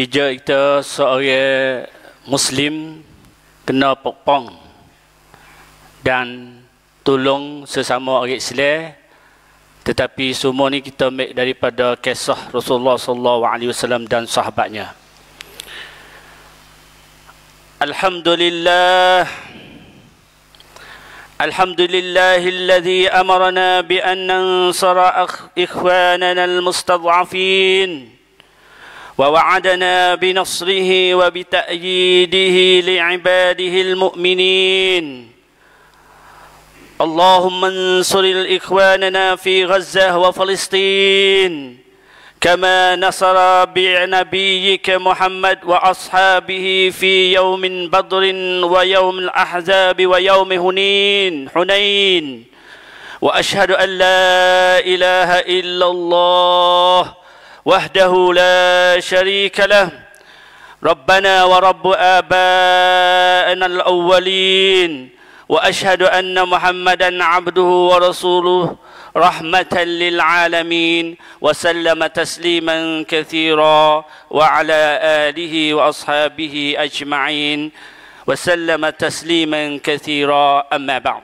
kita seorang Muslim kena pokpong dan tolong sesama orang Islam, tetapi semua ni kita ambil daripada kisah Rasulullah SAW dan sahabatnya. Alhamdulillah, alhamdulillahilladzi amarna bi an nansara ikhwanana almustad'afin ووعدنا بنصره وبتأييده لعباده المؤمنين. اللهم انصر إخواننا في غزة وفلسطين كما نصر بنبيك محمد وأصحابه في يوم بدر ويوم الأحزاب ويوم حنين. وأشهد أن لا إله إلا الله وحده لا شريك له ربنا ورب آبائنا الأولين. وأشهد أن محمدا عبده ورسوله رحمة للعالمين وسلم تسليما كثيرا وعلى آله وأصحابه أجمعين وسلم تسليما كثيرا. أما بعد،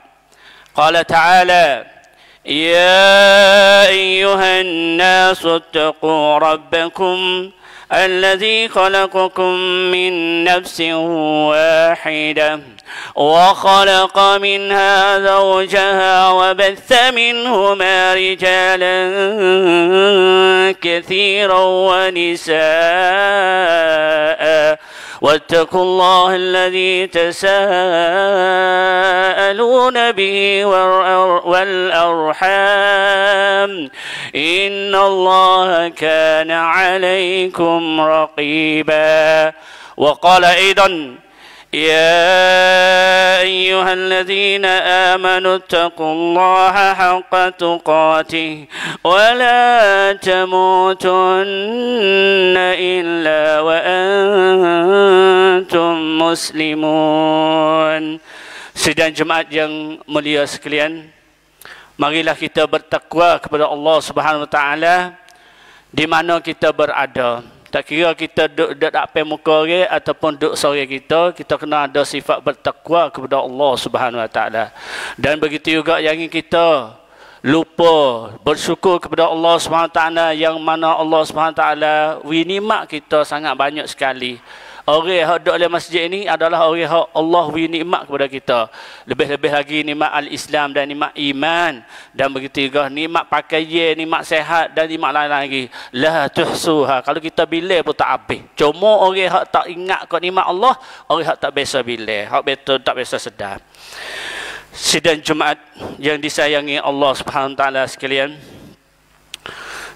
قال تعالى: يا أيها الناس اتقوا ربكم الذي خلقكم من نفس واحدة وخلق منها زوجها وبث منهما رجالا كثيرا ونساء واتقوا الله الذي تساءلون به والأرحام إن الله كان عليكم رقيبا. وقال أيضا: يا أيها الذين آمنوا اتقوا الله حق تقاته ولا تموتن إلا وأنتم مسلمون. Sidang jemaat yang mulia sekalian, marilah kita bertakwa kepada Allah Subhanahu Wa Taala di mana kita berada. Tak kira kita duduk dekat muka orang ataupun duduk sore kita kena ada sifat bertakwa kepada Allah Subhanahu Wa Taala. Dan begitu juga yang kita lupa bersyukur kepada Allah Subhanahu Wa Taala, yang mana Allah Subhanahu Wa Taala nikmat kita sangat banyak sekali. Orang yang duduk dalam masjid ini adalah orang yang Allah beri nikmat kepada kita. Lebih-lebih lagi nikmat al-Islam dan nikmat iman. Dan begitu juga nikmat pakaian, nikmat sehat dan nikmat lain lagi. La tuhsuha. Kalau kita bilang pun tak habis. Cuma orang yang tak ingat kat nikmat Allah, orang yang tak biasa bilang, hak betul tak biasa sedar. Sidang Jumaat yang disayangi Allah Subhanahu Wa Taala sekalian,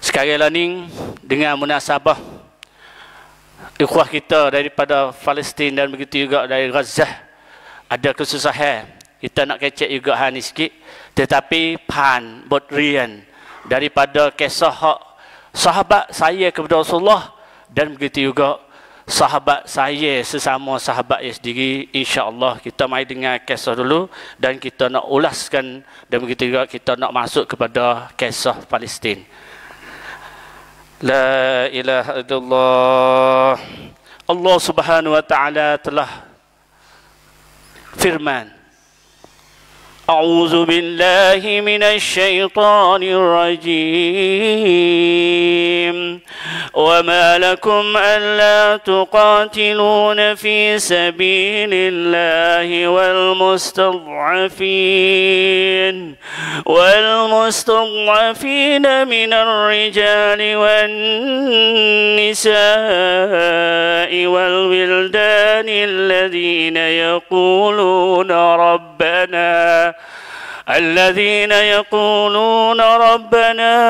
sekali lagi dengan munasabah ikhwah kita daripada Palestin dan begitu juga dari Gaza ada kesusahan, kita nak kecek juga ni sikit, tetapi pan rian daripada kisah sahabat saya kepada Rasulullah dan begitu juga sahabat saya sesama sahabat saya sendiri. InsyaAllah kita mari dengar kisah dulu dan kita nak ulaskan, dan begitu juga kita nak masuk kepada kisah Palestin. La ilaha illallah. Allah Subhanahu Wa Taala telah firman: A'udzu billahi minasy syaithanir rajim. وما لكم ألا تقاتلون في سبيل الله والمستضعفين من الرجال والنساء والولدان الذين يقولون ربنا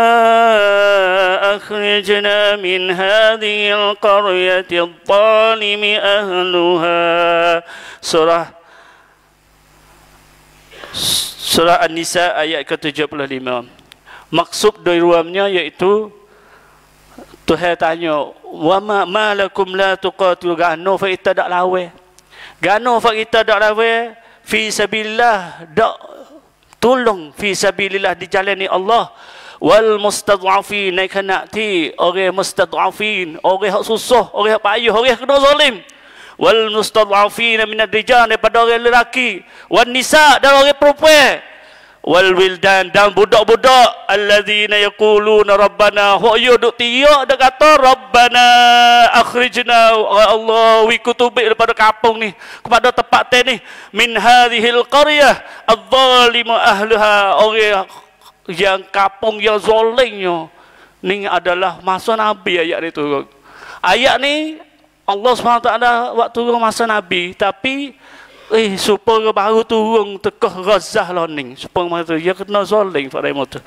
أخرجنا من هذه القرية الظالم أهلها. Surah An-Nisa ayat ke-75. Maksud dalamnya iaitu Tuhan tanya, wa ma lakum la tuqatilu gano fa kita dak lawe. Gano fa kita dak lawe fi sabilillah, dak tolong fi sabilillah di jalan Allah. wal mustad'afin naik nak ti orang mustad'afin, orang hak susah, orang hak payah, orang kena zalim. Wal mustad'afin min ar-rijal, daripada orang lelaki, wan nisa, dan orang perempuan, wal wildan, dan budak-budak, alladzina yaquluna rabbana, ho yo duk tiak dak kata rabbana akhrijna, Allah wi kutubi daripada kampung ni, kepada tempat ni, min hadhil qaryah adh-dhalimu ahliha, orang yang kampung yang zalimnya ni adalah masa Nabi. Ayat ni turun, ayat ni Allah SWT waktu turun masa Nabi, tapi supaya baru turun tekah Gaza lah ni, supaya masa dia kena zalim pada masa.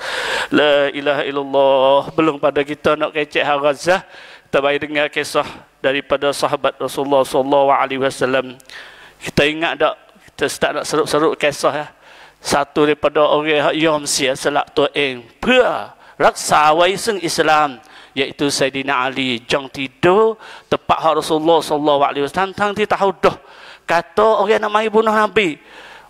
La ilaha illallah. Belum pada kita nak kecek Gaza, kita baik dengar kisah daripada sahabat Rasulullah SAW. Kita ingat tak, kita start nak seruk-seruk kisah ya. Satu daripada orang yang sia selak tu'eng pua raksa waiseng Islam, iaitu Sayyidina Ali, jang tidur tepat hak Rasulullah SAW. Tantang dia tahu dah kata orang nak mari bunuh Nabi.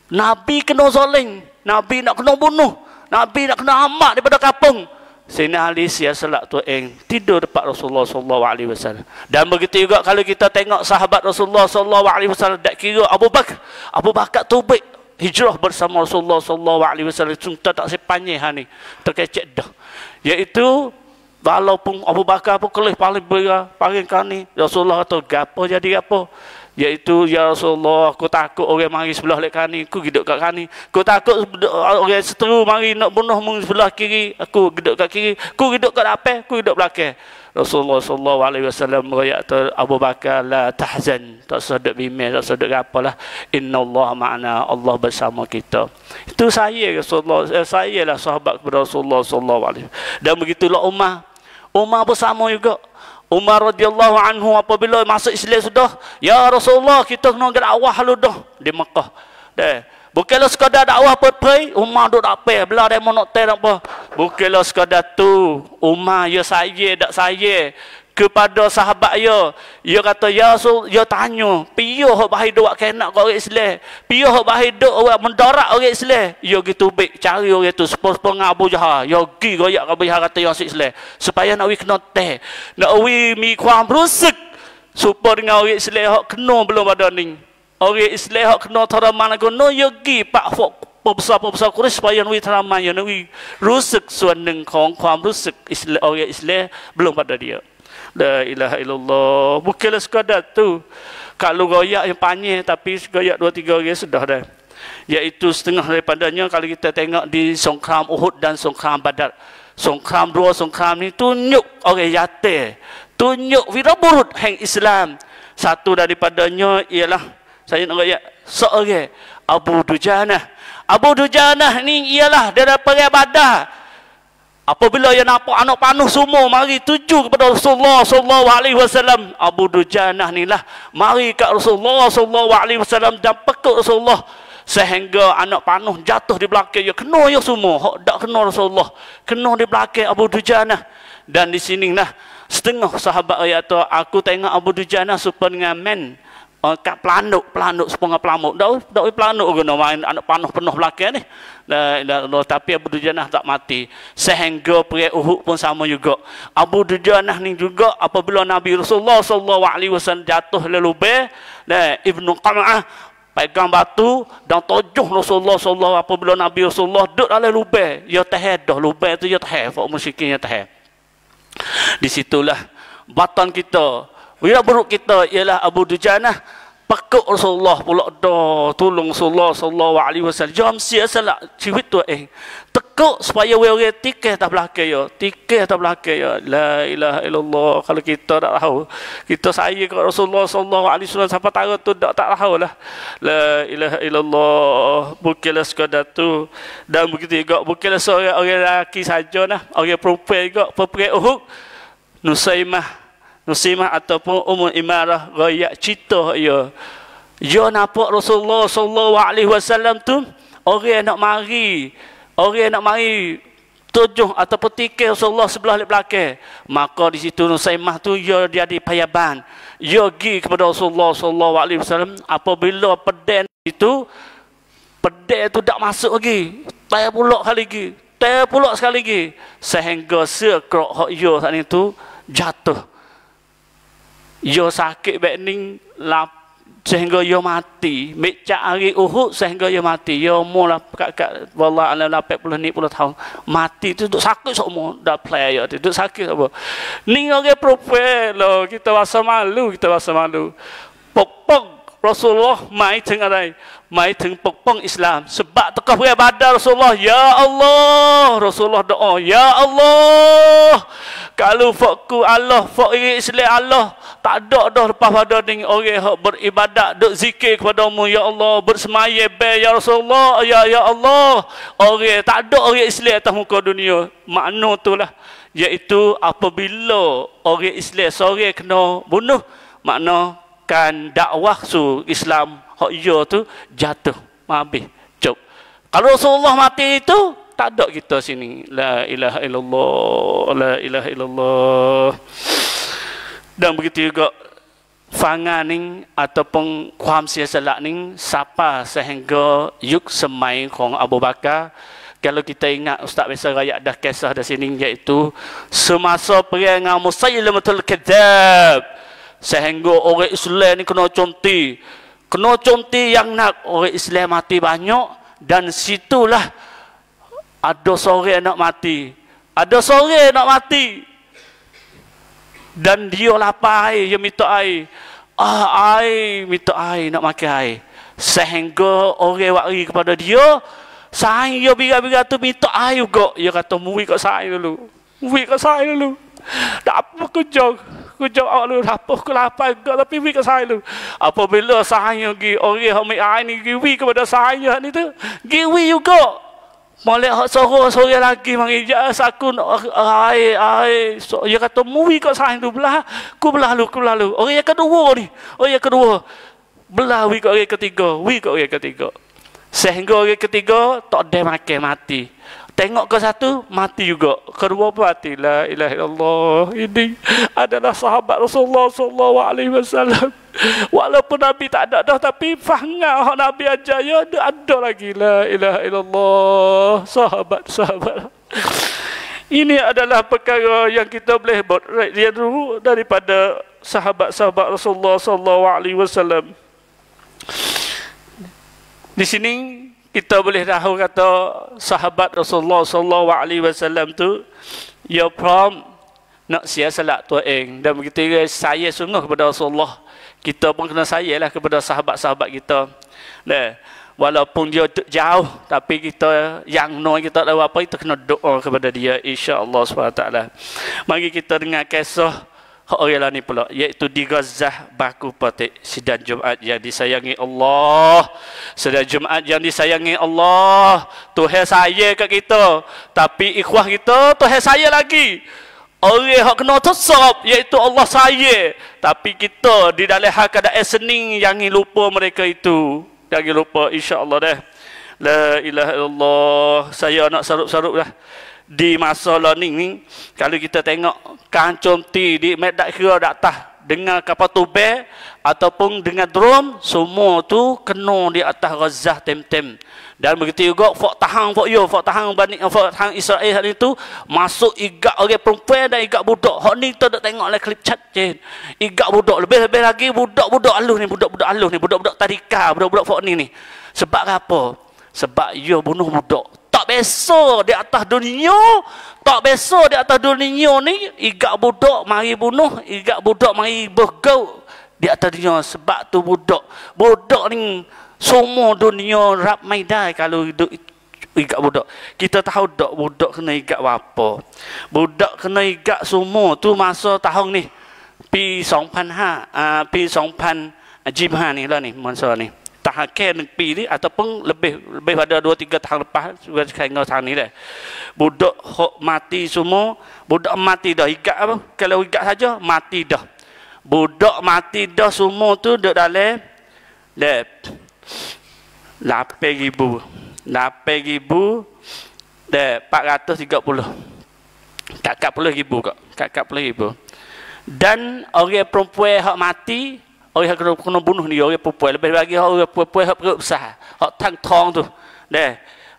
Nabi kena zalim, Nabi nak kena bunuh, Nabi nak kena amat daripada kampung. Sayyidina Ali sia selak tu'eng tidur dekat Rasulullah SAW. Dan begitu juga kalau kita tengok sahabat Rasulullah SAW, tak kira Abu Bakar. Abu Bakar tubik hijrah bersama Rasulullah SAW. Kita tak sepanjang ni terkecek dah, iaitu walaupun Abu Bakar pun kelih paling berat paling kani, Rasulullah kata gapo jadi gapo, iaitu ya Rasulullah, aku takut orang mari sebelah lek kani, aku geduk kat kani. Aku takut orang seteru mari nak bunuh mung sebelah kiri, aku geduk kat kiri. Aku geduk kat depan, aku geduk belakang. Rasulullah SAW merayak tu Abu Bakar, la tahzan, tak sedek bimbang, tak sedek apalah, innallaha ma'ana, Allah bersama kita. Itu saya Rasulullah, saya lah sahabat kepada Rasulullah SAW. Dan begitulah Umar bersama juga. Umar radhiyallahu anhu apabila masuk Islam sudah, ya Rasulullah, kita kena dakwah lu dah di Mekah. Dah. Bukanlah sekadar dakwah perpay, Umar duk dapat belah demo nak teh apa. Bukanlah sekadar tu, Umar ya saya dak saya kepada sahabat ya kata ya Rasul, ya tanya, piyo hok bahai duk kenak kau orang Islam, piyo hok bahai duk orang mendarat orang Islam, ya gitu baik cari orang tu sepuluh Abu Jahal, ya gi goyak Abu Jahal kata ya Islam, supaya nak wi kena teh, nak wi mi kuam rusuk, supaya dengan orang Islam hok kena belum ada ni. Orang Islam hak kena teraman guna ya gi pak fok pebesar Quraisy supaya wi teraman ya wi rusuk suaneng kong kuam rusuk Islam, orang Islam belum pada dia. La ilaha illallah. Bukanlah sekadar tu. Kalau goyak yang panjang tapi goyak 2-3 orang sudah dah. Iaitu setengah daripadanya kalau kita tengok di songkram Uhud dan songkram Badar. Songkram dua songkram ni tunjuk orang yatim, tunjuk wiraburut hang Islam. Satu daripadanya ialah saya nak goyak seorang Abu Dujanah. Abu Dujanah ni ialah daripada Badar. Apabila ia nampak anak panuh semua mari tuju kepada Rasulullah SAW, Abu Dujanah ni lah mari kat Rasulullah SAW dan pekuk Rasulullah sehingga anak panuh jatuh di belakang. Ya kena ya semua, hak dak kena Rasulullah, kena di belakang Abu Dujanah. Dan di sini lah setengah sahabat ayat tu, aku tengok Abu Dujanah supaya dengan men kat pelanduk sepengah pelamuk dak pelanduk guna main anak panuh penuh belakang ni. Tapi Abu Dujanah tak mati. Sehingga perang Uhud pun sama juga. Abu Dujanah ni juga apabila Nabi Rasulullah SAW jatuh lelubeh, Ibnu Qam'ah pegang batu dan tujuh Rasulullah SAW. Apabila Nabi Rasulullah duduk dalam lubeh, ya tahan dah lubeh tu, ya tahan fak musyrikin, ya tahan. Di situlah batan kita, wira buruk kita ialah Abu Dujanah pekuk Rasulullah pula dah tolong Rasulullah SAW. Jam sia salah ciwit tu tekuk supaya orang tikeh tak belakang ya, tikeh tak belakang ya. La ilaha illallah. Kalau kita tak tahu, kita saya ke Rasulullah SAW sampai tahu tu tak tahu lah. La ilaha illallah. Bukanlah sekadar tu. Dan begitu juga bukanlah seorang orang lelaki saja nah, orang perempuan juga perperang Uhud. Nusaimah ataupun Ummul Imarah royak cerita ya. Ya nampak Rasulullah SAW tu orang nak mari tujuh ataupun tikir Rasulullah sebelah belakang. Maka di situ Nusaimah tu ya dia di payaban. Ya pergi kepada Rasulullah SAW. Apabila pedang itu tak masuk lagi, tayar pulak kali lagi. pulak sekali lagi sehingga sekrok hak yo saat itu jatuh. Yo sakit baik ning sehingga yo mati. Mecak hari Uhud sehingga yo mati. Yo mula kat wallah alam 80 ni 10 tahun. Mati tu duk sakit semua. Dah play yo tu duk sakit apa. Ning orang profil lo kita rasa malu, kita rasa malu. Pokpong Rasulullah mai tengอะไรmai teng pokpong Islam sebab tekah perang Badar Rasulullah ya Allah Rasulullah doa ya Allah kalau fakku Allah fak Islam Allah tak ada dah lepas pada ni orang hak beribadat duk zikir kepadamu ya Allah bersemaya be ya Rasulullah ya Allah orang tak ada orang Islam atas muka dunia makna itulah iaitu apabila orang Islam seorang kena bunuh makna kan dakwah su Islam hak yo tu jatuh habis cuk kalau Rasulullah mati itu tak ada kita sini la ilaha illallah la ilaha illallah dan begitu juga fangan ning ataupun ความเสียสละ ning siapa sehingga yuk semaiของAbu Bakar kalau kita ingat Ustaz biasa rakyat dah kisah di sini iaitu semasa perang dengan Musailamatul Kadzab sehingga orang Islam ni kena conti yang nak orang Islam mati banyak dan situlah ada seorang nak mati dan dia lapar air dia minta air minta air nak makan air sehingga orang wari kepada dia sayang dia bira-bira tu minta air juga dia kata muwi kat saya dulu tak apa kujang awak lu apa aku lapar juga tapi wi ke saya lu apabila saya pergi orang ambil air ni pergi wi kepada saya ni tu pergi wi juga molek hak sore lagi mari ja aku air so dia kata wi ke saya tu belah lu orang yang kedua belah wi ke orang ketiga sehingga orang ketiga tak ada makan mati. Tengok ke satu mati juga, kedua pun mati. La ilaha illallah. Ini adalah sahabat Rasulullah sallallahu alaihi wasallam. Walaupun Nabi tak ada dah tapi faham Nabi ajar ya ada lagi. La ilaha illallah. Sahabat. Ini adalah perkara yang kita boleh lihat dulu daripada sahabat-sahabat Rasulullah sallallahu alaihi wasallam. Di sini kita boleh tahu kata sahabat Rasulullah sallallahu alaihi wasallam tu ya prom nak sia salat tuaeng dan begitu saya sungguh kepada Rasulullah kita pun kena sayalah kepada sahabat-sahabat kita nah walaupun dia jauh tapi kita yang noi kita tahu apa kita kena doa kepada dia insya-Allah Subhanahu taala. Mari kita dengar kisah orang lain pula iaitu di Gaza baku patik sidang Jumaat yang disayangi Allah. Sidang Jumaat yang disayangi Allah. Tuhan saya kat kita tapi ikhwah kita Tuhan saya lagi. Orang yang kena tersop iaitu Allah saya tapi kita di dalam hal keadaan sening jangan lupa mereka itu. Jangan lupa insya-Allah dah. La ilaha illallah. Saya nak sarup-sarup dah. Di masa learning ni kalau kita tengok kancung ti di medak kira atas dengan kapal tubek ataupun dengan drone semua tu kena di atas Gaza tem-tem dan begitu juga fak tahang Israel hari itu masuk igak orang perempuan dan igak budak hak ni kita dak tengok dalam klip chat je igak budak lebih-lebih lagi budak-budak halus ni budak-budak tadika budak-budak fak ni sebab apa sebab dia bunuh budak tak biasa di atas dunia ni igak budak mari bunuh igak budak mari bergaul di atas dunia sebab tu budak ni semua dunia rap maidai kalau hidup igak budak kita tahu tak budak kena igak apa budak kena igak semua tu masa tahun ni pi 2005 ni lah ni masa ni tahakan pi ni ataupun lebih pada 2-3 tahun lepas sudah kena tahun ni dah. Budak hok mati semua, budak mati dah igak apa? Kalau igak saja mati dah. Budak mati dah semua tu duk dalam 8,000 dah 430. Kat 40,000 kok, kat 40,000. Dan orang perempuan hok mati orang yang kena bunuh ni orang perempuan lebih lagi orang perempuan yang perut besar hak tang tong tu dah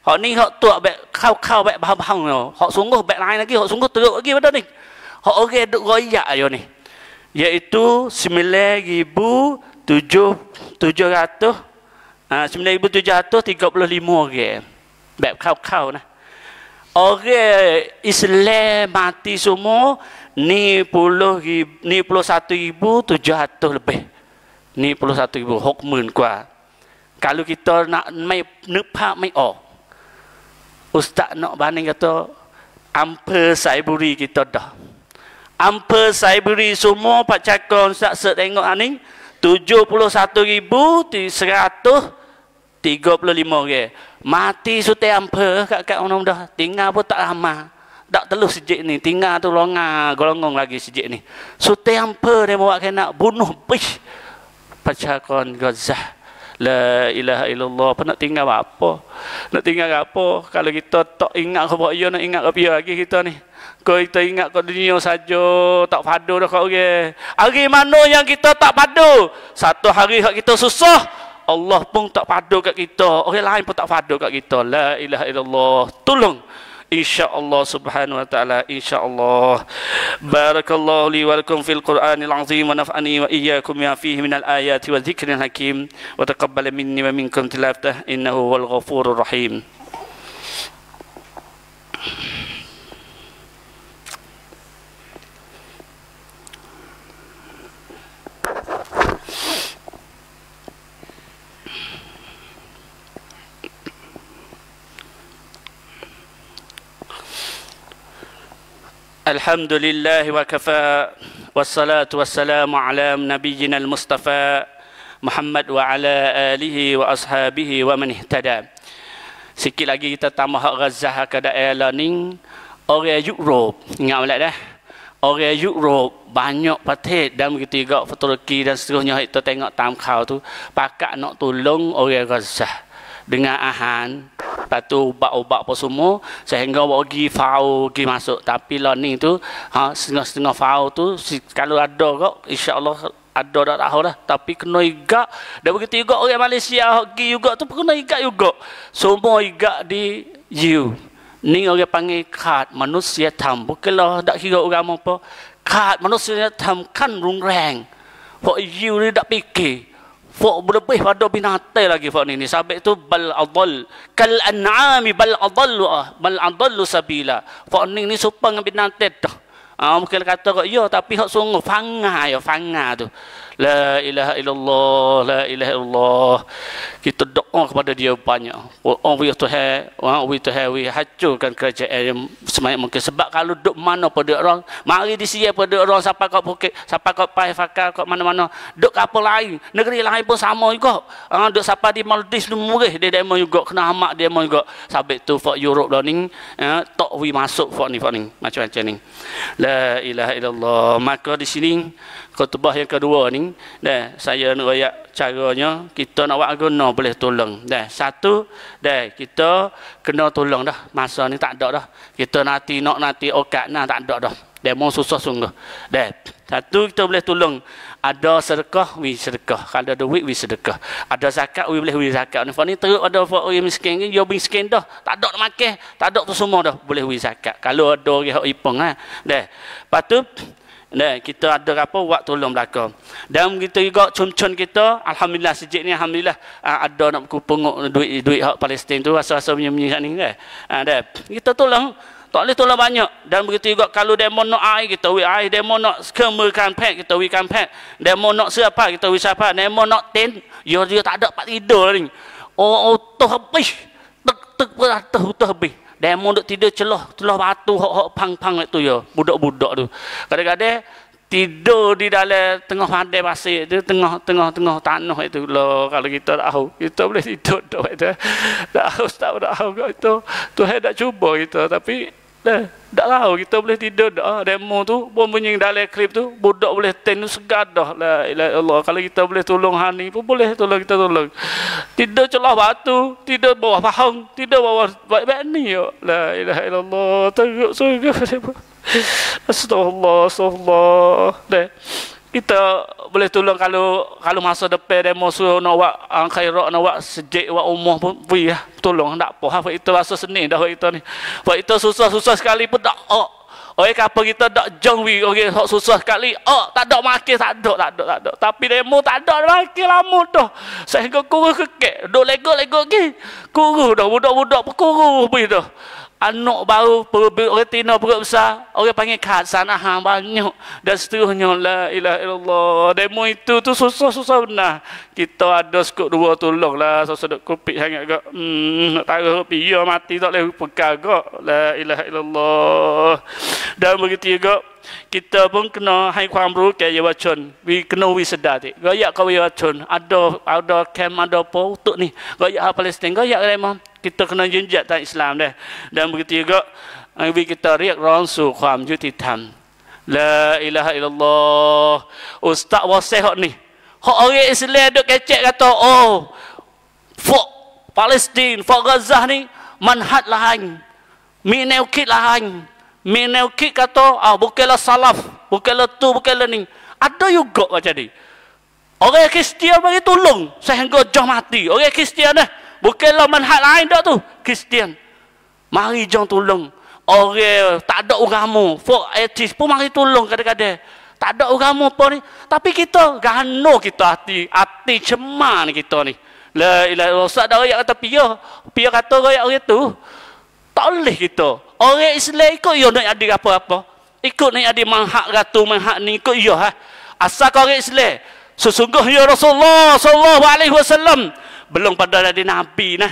Hak ni hak tuak bek kau bek bahang-bahang yo. Hak sungguh bek lain lagi, hak sungguh teruk lagi pada ni. Hak orang duk royak yo ni. Iaitu 9,735 orang. Bek kau nah. Orang Islam mati semua ni 21,700 lebih. Ni 21,000 60,000 กว่า Kalau kita nakนึกภาพไม่ออก Ustaz nak banding kata อำเภอสายบุรี kita dah. อำเภอสายบุรี semua Pak Cakon Ustaz tengok ni 71,135 orang. Mati sutai ampere kat orang dah. Tinggal pun tak ramah. Tak telus sejik ni. Tinggal tu golongong lagi sejik ni. Sutai ampere dia bawa kena bunuh. Pish. Pacakon Gaza. La ilaha illallah. Apa nak tinggal apa? Nak tinggal apa? Kalau kita tak ingat ke ia nak ingat ke dia lagi kita ni. Kalau kita ingat ke dunia saja tak padu dah kau orang. Hari mana yang kita tak padu? Satu hari kita susah. Allah pun tak padu kat kita. Orang lain pun tak padu kat kita. La ilaha illallah. Tolong. InsyaAllah subhanahu wa ta'ala. InsyaAllah. Barakallahu li wa lakum fil Qur'anil azim. Wa naf'ani wa iyyakum ya fihi minal ayati wa dhikril hakim. Wa taqabbala minni wa minkum tilaftah. Innahu wal ghafurur rahim. Alhamdulillah wa kafa wassalatu wassalamu ala nabiyyina al-mustafa Muhammad wa ala alihi wa ashabihi wa man ihtada. Sikit lagi kita tambah hak Gaza ke daerah ni. Orang Europe, ingat balik dah. Orang Europe banyak parti dan begitu juga Turki dan seterusnya kita tengok tam kau tu pakak nak tolong orang Gaza dengan ahan. Lepas tu ubat-ubat apa semua sehingga bagi fau pergi masuk. Tapi lah ni tu setengah-setengah fau tu kalau ada kok insya-Allah ada dah tahu dah. Tapi kena igak. Dan begitu juga orang Malaysia pergi juga tu kena igak juga. Semua igak di you. Ni orang panggil kad manusia tham. Bukanlah tak kira agama apa. Kad manusia tham kan rungrang. Pok you ni tak fikir. Fok berlebih pada binatang lagi fok ni. Sabit tu bal adall kal an'ami bal adallu sabila. Fok ni serupa dengan binatang dah. Mungkin kata kok ya tapi hak sungguh fanga tu. La ilaha illallah, la ilaha illallah. Kita doa kepada dia banyak. Oh we to have, we hancurkan kerajaan yang sebanyak mungkin. Sebab kalau duk mana pada orang, mari di sini pada orang siapa kau bukit, siapa kau pai fakar kau mana-mana, duk kapal lain, negeri lain pun sama juga. Duk siapa di Maldives tu murih dia demo juga, kena hamak dia demo juga. Sabit tu fak Europe dah ni, tok we masuk fak ni macam-macam ni. La ilaha illallah. Maka di sini khutbah yang kedua ni saya nak royak caranya kita nak buat guna boleh tolong. Satu kita kena tolong dah. Masa ni tak ada dah. Kita nanti okat tak ada dah. Demo susah sungguh. Satu kita boleh tolong. Ada sedekah, we sedekah. Kalau ada duit, we sedekah. Ada zakat, we boleh we zakat. Ni teruk ada orang miskin ni, dia miskin dah. Tak ada nak makan, tak ada tu semua dah. Boleh we zakat. Kalau ada orang ipang Lepas tu kita ada apa buat tolong belaka. Dan begitu juga cun-cun kita alhamdulillah sejak ni alhamdulillah ada nak penguk duit hak Palestin tu rasa-rasa punya ni kita tolong. Tak boleh tolong banyak. Dan begitu juga kalau demo nak air kita we air, demo nak kemerkan pek kita we kan pek, demo nak siapa kita we siapa, demo nak tent dia tak ada pak tidur ni. Tu habis tek habis. Demo duk tidur celah batu hok pang-pang itu ya, budak-budak tu. Kadang-kadang tidur di dalam tengah padai pasir tu, tengah tanah itu loh. Kalau kita tahu, kita boleh tidur dak itu. Tak tahu itu. Tuhan dak cuba kita tapi tak tahu kita boleh tidur dah. Demo tu pun bunyi dalam klip tu budak boleh ten segar dah. La ilaha illallah. Kalau kita boleh tolong hani pun boleh tolong kita tolong. Tidur celah batu, tidur bawah pahang, tidur bawah baik-baik ni ya. La ilaha illallah. Teruk surga. Astagfirullah. Kita boleh tolong kalau masa depan demo suruh nak buat khairat, nak buat sejik, buat umur pun pergi lah. Tolong, tak apa. Hak itu rasa seni dah hak itu ni. Hak itu susah-susah sekali pun tak. Orang kapal kita tak jengwi, orang hak susah sekali. Tak ada makin, tak ada. Tapi demo tak ada makin lama dah. Sehingga kurus kekek. Duk lego-lego lagi. Kurus dah, budak-budak pun kurus pergi dah. Anak baru orang tina perut besar, orang panggil khasanah banyak dan seterusnya. La ilaha illallah. Demo itu tu susah benar. Kita ada sekut dua tolonglah, sedek kopik sangat gak. Nak taruh piya mati tak boleh pegang gak. La ilaha illallah. Dan begitu juga kita pun kena haiความรู้ แก่ เยาวชน kena wisada tik. Gayak kau เยาวชน ada camp ada apa untuk ni. Gayak Palestin, gayak memang. Kita kena jenjak tentang Islam dah. Dan begitu juga kita รียกร้องสู่ความยุติธรรม La ilaha illallah. Ustaz wasih hak ni. Hak orang Islam duk kecek kata, fok Palestin, fok Gaza ni manhaj lain. Minewkit lain. Minewkit kata, bukanlah salaf, bukanlah tu, bukanlah ni. Ada juga macam ni. Orang Kristian bagi tolong sehingga jauh mati. Orang Kristian dah. Bukanlah manhaj lain dah tu. Kristian. Mari jom tolong. Orang tak ada agama. Folk etis pun mari tolong kadang-kadang. Tak ada agama apa ni. Tapi kita gano kita hati cemar ni kita ni. La ilaha illallah. Ustaz dah rakyat kata Pia kata rakyat orang tu. Tak boleh kita. Orang Islam ikut ya nak adik apa-apa. Ikut nak adik manhaj ratu manhaj ni ikut ya. Asal kau orang Islam. Sesungguhnya Rasulullah sallallahu alaihi wasallam belum pada jadi nabi nah.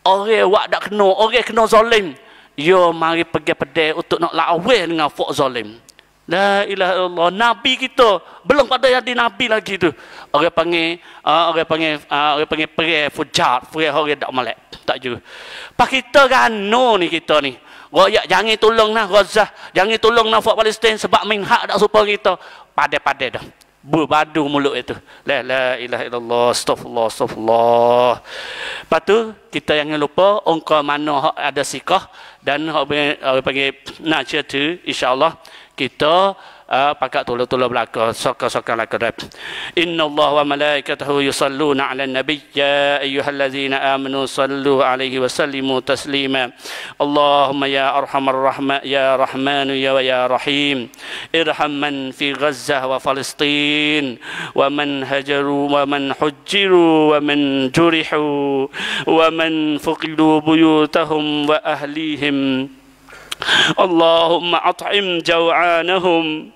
Orang wak dak kena, orang kena zalim. Yo mari pergi pedai untuk nak lawan dengan fok zalim. La ilaha illallah. Nabi kita belum pada jadi nabi lagi tu. Orang panggil pergi fujar, pergi orang dak molek. Tak juga. Pak kita gano ni kita ni. Royak jangan tolong nah Gaza, jangan tolong nah fok Palestin sebab minhak dak supaya kita padai-padai dah. Berbadu mulut itu. La ilaha illallah. Astaghfirullah. Lepas tu kita jangan lupa ongkar mana ada sikah dan panggil nak cerita insya-Allah kita pakat tolong belaka sokan belaka. Innallaha wa malaikatahu yusalluna 'alan nabiy ya ayyuhallazina amanu sallu 'alaihi wa sallimu taslima. Allahumma ya arhamar ya rahmanu ya rahim irham man fi Gaza wa Palestin wa man hajaru wa man hujjiru wa man jurihu wa man fuqidu buyutahum wa ahlihim. Allahumma at'im jaw'anahum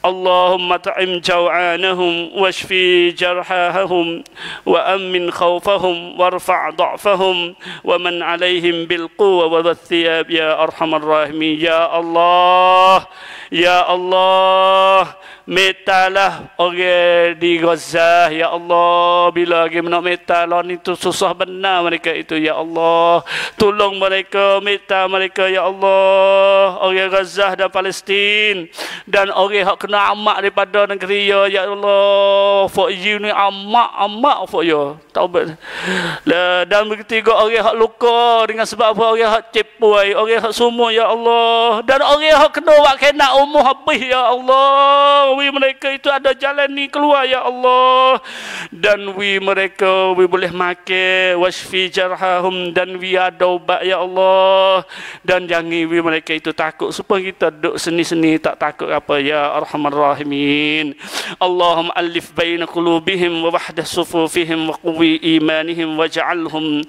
اللهم اطعم جوعانهم واشفي جرحاهم وأمن خوفهم وارفع ضعفهم ومن عليهم بالقوة والثياب يا أرحم الراحمين. Ya Allah, metalah orang di Gaza ya Allah. Bila lagi nak metalah ni tu susah benar mereka itu ya Allah. Tolong mereka, meta mereka ya Allah. Orang Gaza dan Palestin dan orang hak kena amak daripada negeri ya Allah. For you ni amak for you. Taubat. Dan begitu juga orang hak luka dengan sebab apa, orang hak cepuai, orang hak semua ya Allah. Dan orang hak kena buat kena umur habis ya Allah. Mereka itu ada jalan ni keluar ya Allah. Dan mereka boleh makan wasfi jarhahum dan ada ubat ya Allah. Dan jangan mereka itu takut supaya kita duduk seni-seni tak takut apa ya arhamar rahimin. Allahumma alif baina qulubihim wa wahdah sufufihim wa quwi imanihim waj'alhum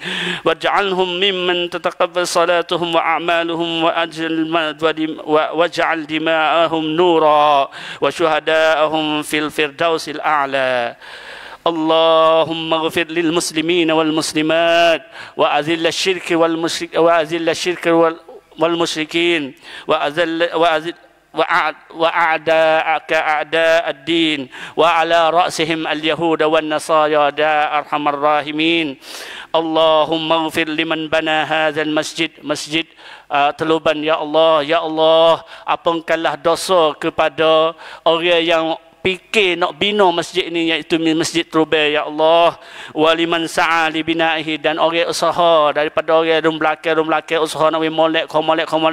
mimman tataqabbal salatuhum wa a'maluhum waj'al dima'ahum نورا وشهداءهم في الفردوس الأعلى. اللهم اغفر للمسلمين والمسلمات وأذل الشرك والمشركين وأعداءك أعداء الدين وعلى رأسهم اليهود والنصارى يا أرحم الراحمين. اللهم اغفر لمن بنى هذا المسجد teluban ya Allah, ampunkanlah dosa kepada orang yang fikir nak bina masjid ini, iaitu Masjid Trubel, ya Allah. Waliman sa'a li binaihi, dan orang usaha daripada orang rum belakang usaha nak molek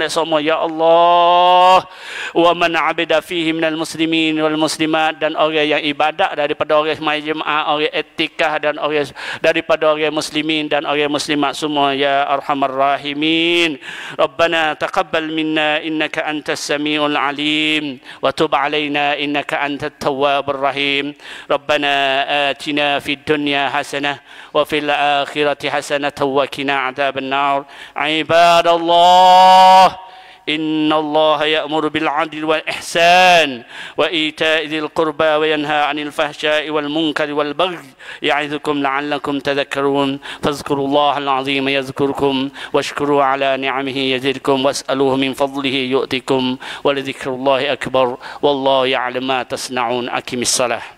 semua, ya Allah. Wa man 'abida fihi minal muslimin wal muslimat, dan orang yang ibadat daripada orang semai jemaah, orang etikah, dan orang daripada orang muslimin dan orang muslimat semua, ya arhamar rahimin. Rabbana taqabbal minna innaka antas samiul alim wa tub alaina innaka antat tawwabur rahim. Rabbana atina fid dunya hasanah wa fil akhirati hasanah wa qina adzaban nar. Ibadallah, إن الله يأمر بالعدل والإحسان وإيتاء ذي القربى وينهى عن الفحشاء والمنكر والبغي يعظكم لعلكم تذكرون فاذكروا الله العظيم يذكركم واشكروا على نعمه يزدكم واسألوه من فضله يؤتكم ولذكر الله أكبر والله يعلم ما تصنعون. أقم الصلاة.